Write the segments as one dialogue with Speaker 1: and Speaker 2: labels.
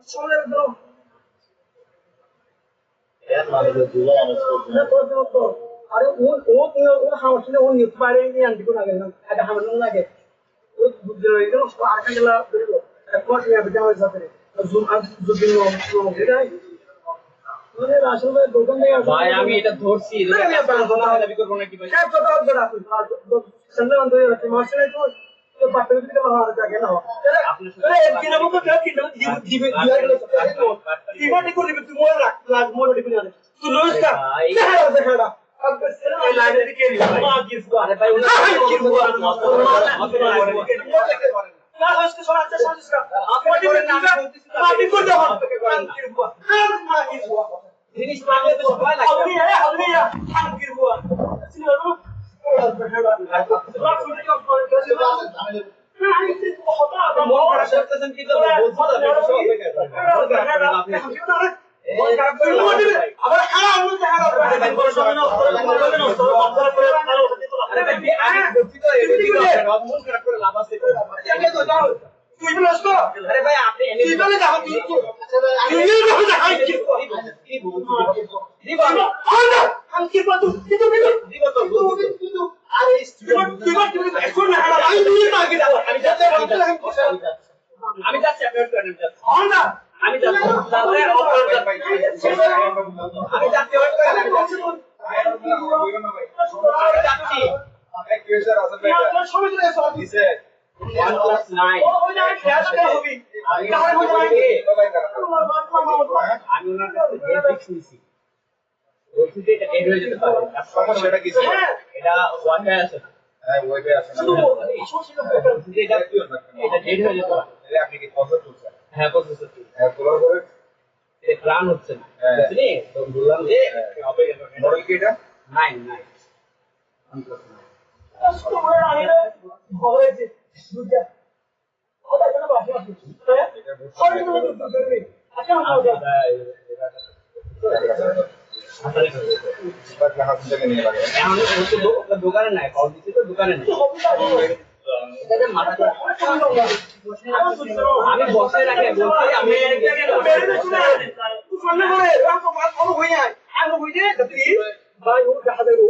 Speaker 1: সময় দাও
Speaker 2: এর মানে যে দুলা মানুষ করছে
Speaker 1: না তো আরে ও হামসলে ও নিতে পারে নি আন্টি কোন আগে না আগে হামলে লাগে ও বুদ্ধি হয়ে গেল আর কাজলা বেরলো একবার নিয়ে বিদায় যাবে জুম আজ জুবিন নো বিদায় মানে আসলে দোকান থেকে
Speaker 2: ভাই আমি এটা ধরছি
Speaker 1: আমি
Speaker 2: দাবি করব না কি ভাই
Speaker 1: क्या पता होगा आपको संडे बंद हो जाती है मार्च में तो बात करने के बाद आ जाएगा ना अरे एक दिन वो तो क्या कि ना जीव दिया के तो जीवा देखो रिप तुम मोर रख लाग मोर डिप जाने तू नो इसका देखा अब ये लाइब्रेरी के लिए मां की इसको अरे भाई उन्हें की हुआ ना उसके सुना अच्छा समझ इसका आप पार्टी को जाओ मां की हुआ জিনিস পাগলে তো সময় লাগে আপনি হাম কি হুয়া ছিল না রাত ছুটি কম করে গেছে না আমি তো হতা মন খারাপ করতেছেন কি তো বলছো না সব আপনি হাম কি না মন খারাপ করে আবার খারাপ হলো তো খারাপ ভাই বড় সময় না বলবেন না তো অবজার্ভ করে ভালো আরে ভাই আমি বলছি তো এটা মন খারাপ করে লাভ আছে আমি তো যাও তুই বলছ তো আরে ভাই আপনি তুই বলে যাও তুই বলে যাও কি দিবা हम की बात तू दिबो तो अरे তুই এখন না আমি দূরে মাগে দাও আমি যাচ্ছি আমি যাচ্ছি আপনি ওয়েট করেন যাচ্ছি হন না আমি যাচ্ছি তাহলে অপারেটর ভাই আমি যাচ্ছি ওয়েট করেন আমি যাচ্ছি যাচ্ছি এক ইউজার আছে ভাই আপনার সময় চলে এসে দিছে 1 + 9 ও না খেয়াল করতে হবে আমি তাহলে হয়ে যাবে আমি ওনার কাছে বেসিক্স নিছি বলতে এটা এড হয়ে যেতে পারে সমস্যা এটা কি ছিল এটা ওয়াইফাই আছে হ্যাঁ ওয়াইফাই আছে না এটা ডেড হয়ে যেতে পারে তাহলে আপনি কি প্রসেস করছেন হ্যাঁ প্রসেস করছি হ্যাঁ খোলার পরে এটা রান হচ্ছে না বুঝলি তো বললাম যে হবে মডেল কি এটা 9 সময় আগে খবরে যে দুটা ওটা কেন বাকি আছে আচ্ছা দোকানে নাই কল দিচ্ছি তো দোকানে নাই আমি বসে রাখে বলছি আমি ভাই ও দেখা দেবো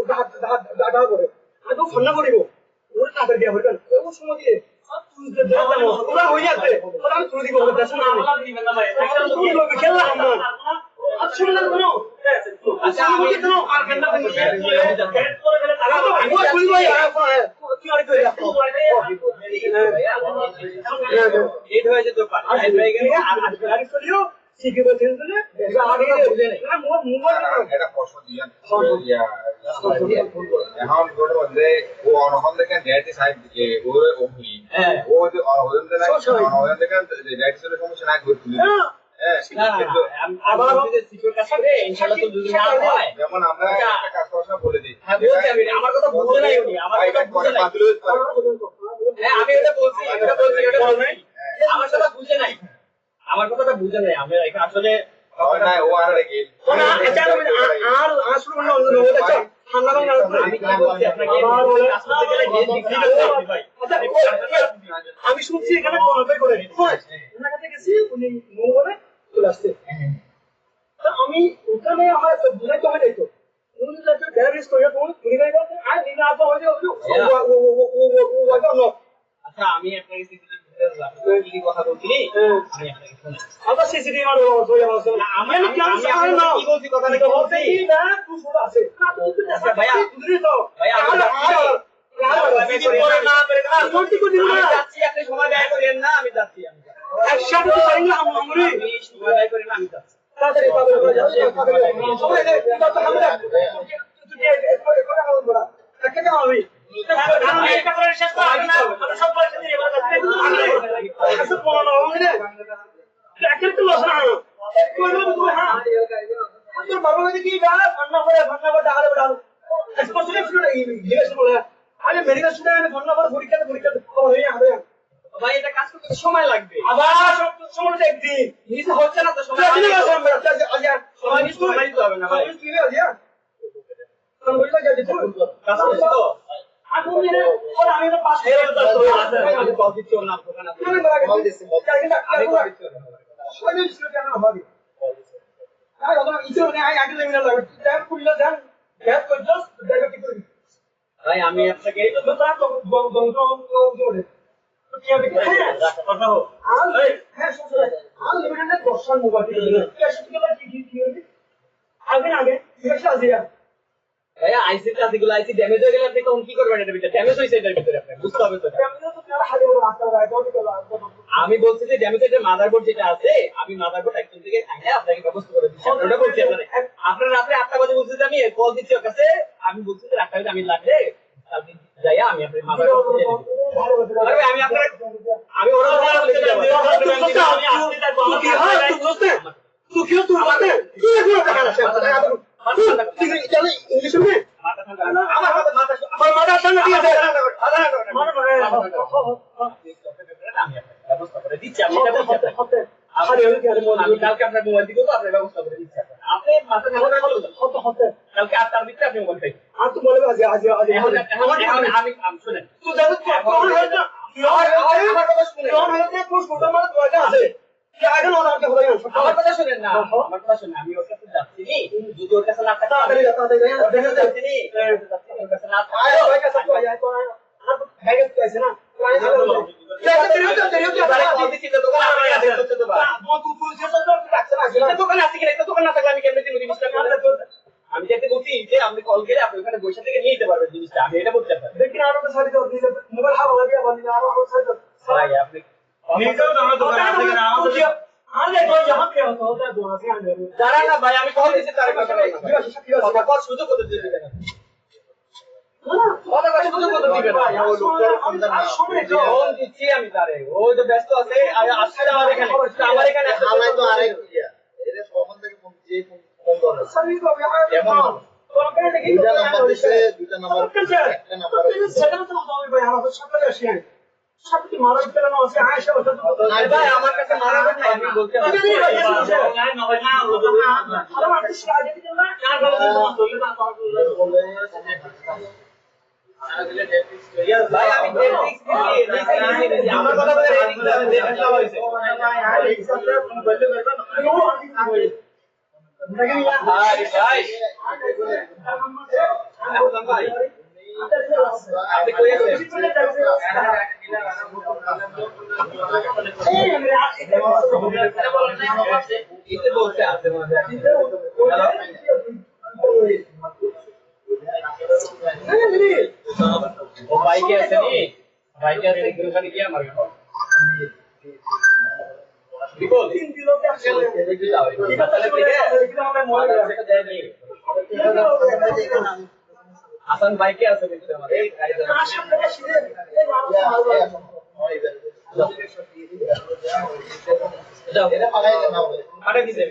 Speaker 1: দেখা করে আমি তো ফোন করিব ওর টাকা দিয়া হইবেন ও সময় দিয়ে ওরা হয়ে যাচ্ছে ওরা আমি তুলে দিব দেশে না দিবেন না ভাই খেলা আমার আচ্ছা না কোনো আচ্ছা আমি তো আর কেন আমি বলি ভাই কি আর কই ডেট হয়ে যেতে পারে হয়ে গেল আর গাড়ি চলিও শিখে বলছেন যে আগে বুঝে নাই না মোবাইল এটা প্রশ্ন দিয়েন এখন গোটা বলতে ও অনহন থেকে ডেট সাইড দিকে ও ওহি ও যে অনহন থেকে অনহন থেকে ডেট সলে সমস্যা না করতে আবার যদি সিকিউর কাজ করে ইনশাআল্লাহ তো যদি না হয় যেমন আমরা একটা কাজ করা বলে দিই হ্যাঁ বলতে আমি আমার কথা বুঝে নাই উনি আমার কথা বুঝে নাই হ্যাঁ আমি এটা বলছি এটা বল নাই আমার কথা বুঝে নাই আমার কথাটা বুঝে নাই আমি এখানে আসলে না ও আর কি না জানো আর আসলে মানে অন্য ওটা ঠান্ডা না আমি কি বলছি আপনাকে আমার বলে কাজ করতে গেলে ডেট ডিগ্রি করতে হবে ভাই আমি শুনছি এখানে কনফাই করে ওনার কাছে গেছি উনি নো বলে চলে আসছে আমি ওখানে আমার বুঝাই তো হয় তো উনি যাতে ডেলিভারি করে তো উনি গাইবা আর দিনা তো হয়ে যাবে ও আচ্ছা আমি আপনাকে সিসিটিভি ফুটেজ আপনি কি কথা বলছিলি আমি আপনাকে শুনি আবার সিসিটিভি আর হয়ে যাচ্ছে না আমি কি বলছি কথা নাকি বলছি না তুই শুনে আছে না তুই আচ্ছা ভাইয়া তুই তো ভাইয়া আমি যাচ্ছি আপনি সময় ব্যয় করেন না আমি যাচ্ছি একসাথে তো পারি না আমি সময় ব্যয় করি না আমি যাচ্ছি তাড়াতাড়ি সময় দে তো আমরা তুই করে হাল বড়া কেন আমি এটা করে শেষ করা না আমরা সব পয়সা দিয়ে এবার যাচ্ছি আসলে বড় হবে না একটা তো লস না করব তুই হ্যাঁ তোর বাবা যদি কি গালা ভান্না করে ডালে ডাল স্পেশালি ফ্লুড ইলেকশন বলে আরে মেডিকেল স্টুডেন্ট ভান্না করে পরীক্ষা খবর হয়ে হবে ভাই এটা কাজ করতে সময় লাগবে আবার সময় তো একদিন নিচে হচ্ছে না তো সময় সময় দিতে হবে না ভাই কি হবে আজ তুমি বলছো যে কাজ করছো তো আমি ওর আমি তো পাস হয়ে যাচ্ছি আমি কল দিচ্ছি ওর নাম দোকানে আমি কল দিচ্ছি আমি কল দিচ্ছি
Speaker 3: শয়তান ছিল কেন হবে আর ওরা ইচ্ছে মানে আগে লেমিনা লাগে তার খুললে যান গ্যাস করে জাস্ট দেখো কি করবি
Speaker 2: ভাই আমি আপনাকে
Speaker 3: তো তার তো বন্ধ করে তো কি হবে
Speaker 2: কথা হোক
Speaker 3: হ্যাঁ শুনছো আর লেমিনা দর্শন মোবাইল ক্যাশ কি হবে আগে আগে ক্যাশ আজিয়া
Speaker 2: ভাইয়া আইসি কাজগুলো আইসি ড্যামেজ হয়ে গেলে আপনি তখন কি করবেন এটার ভিতরে ড্যামেজ হয়েছে এটার ভিতরে আপনি বুঝতে হবে তো আমি বলছি যে ড্যামেজ এর মাদারবোর্ড যেটা আছে আমি মাদারবোর্ড একজন থেকে আইনে আপনাকে ব্যবস্থা করে দিচ্ছি ওটা বলছি আপনার রাতে 8টা বাজে বলছি যে আমি কল দিচ্ছি ওর কাছে আমি বলছি যে রাতটা আমি লাগলে কালকে যাইয়া আমি আপনার মাদারবোর্ড দিয়ে দেব আরে আমি আপনার আমি ওরা বলতে যাব আমি আসতে থাকবো আমার
Speaker 3: তুই কি তুই বলতে কি এগুলো চলে ইংলিশ মে
Speaker 2: আমার
Speaker 3: মাথা সামনে দিয়ে দে
Speaker 2: ব্যবস্থা করে দিচ্ছি আমি এটা বলছি আমি কালকে আপনার মোবাইল দিব তো আপনার ব্যবস্থা করে দিচ্ছি আপনি মাথা ঠান্ডা করুন কালকে 8টার ভিতরে আপনি মোবাইল পাইবেন
Speaker 3: আর তুই বলবে আজ
Speaker 2: আমি শুনেন
Speaker 3: তুই জানো কোন হয় না
Speaker 2: আমার কথা শুনেন
Speaker 3: কোন হয় না কোন কোন মানে দরজা আছে কি আগে না আমাকে হলো
Speaker 2: আমার কথা শুনেন না আমার কথা শুনেন আমি ওর কাছে যাচ্ছি নি যদি ওর কাছে না থাকে
Speaker 3: তাড়াতাড়ি
Speaker 2: ওর কাছে যাচ্ছি নি ওর কাছে না থাকে
Speaker 3: আয় ভাই কাছে তো আয় তো আর ভাই কাছে আছে না
Speaker 2: আমি যেতে বলছি যে আপনি কল করে আপনি ওখানে বসে থেকে নিয়ে যেতে পারবেন জিনিসটা আমি এটা বলতে পারি
Speaker 3: দেখি আর একটা সাইড দাও দিলে মোবাইল হাওয়া লাগে আবার নিয়ে আবার সাইড দাও
Speaker 2: ভাই আপনি
Speaker 1: নিজেও তো আমরা দোকান আছে কিনা আমাদের
Speaker 3: আরে তো यहाँ पे होता है दोनों से आने
Speaker 2: যারা না ভাই আমি কল দিচ্ছি তার কথা কথা কল সুযোগ করতে দিবেন না কথা কথা সুযোগ করতে দিবেন না ফোন দিচ্ছি আমি তারে ও যে ব্যস্ত আছে আসছে আমার এখানে আমার এখানে
Speaker 4: আমার তো আরেক ইয়া এর কখন থেকে ফোন যে ফোন করে
Speaker 3: सभी को यहाँ
Speaker 4: দুইটা নাম্বার দিছে দুইটা নাম্বার একটা নাম্বার
Speaker 3: সেটা তো হবে ভাই আমার সাথে আসে সবটি মারা গেল না আছে আয়েশা ওটা তো
Speaker 2: ভাই আমার কাছে মারাবেন না আমি বলতে পারি
Speaker 3: আর আমার কিছু আগে দিল না কার বলে
Speaker 2: ভাই আমি ডেটিক্স দিছি আমার কথা বলে ডেটিক্স দেওয়া হয়েছে আরে ভাই ভাই আপনি কই আছেন ইতে বলতে আছে মনে ও বাইকে আছে নি বাইকে আছে ওখানে গিয়ে আমার বিকল
Speaker 3: তিন দিলো কে আসলে
Speaker 2: দেখি যাও এই তাহলে থেকে সেটা দেয় নি হাসান বাইকে আছে কিন্তু আমার এই গাড়িতে
Speaker 3: আশা শিরে এই মানুষ
Speaker 2: যাও
Speaker 4: এটা পালাই না
Speaker 2: পাঠিয়ে দিতে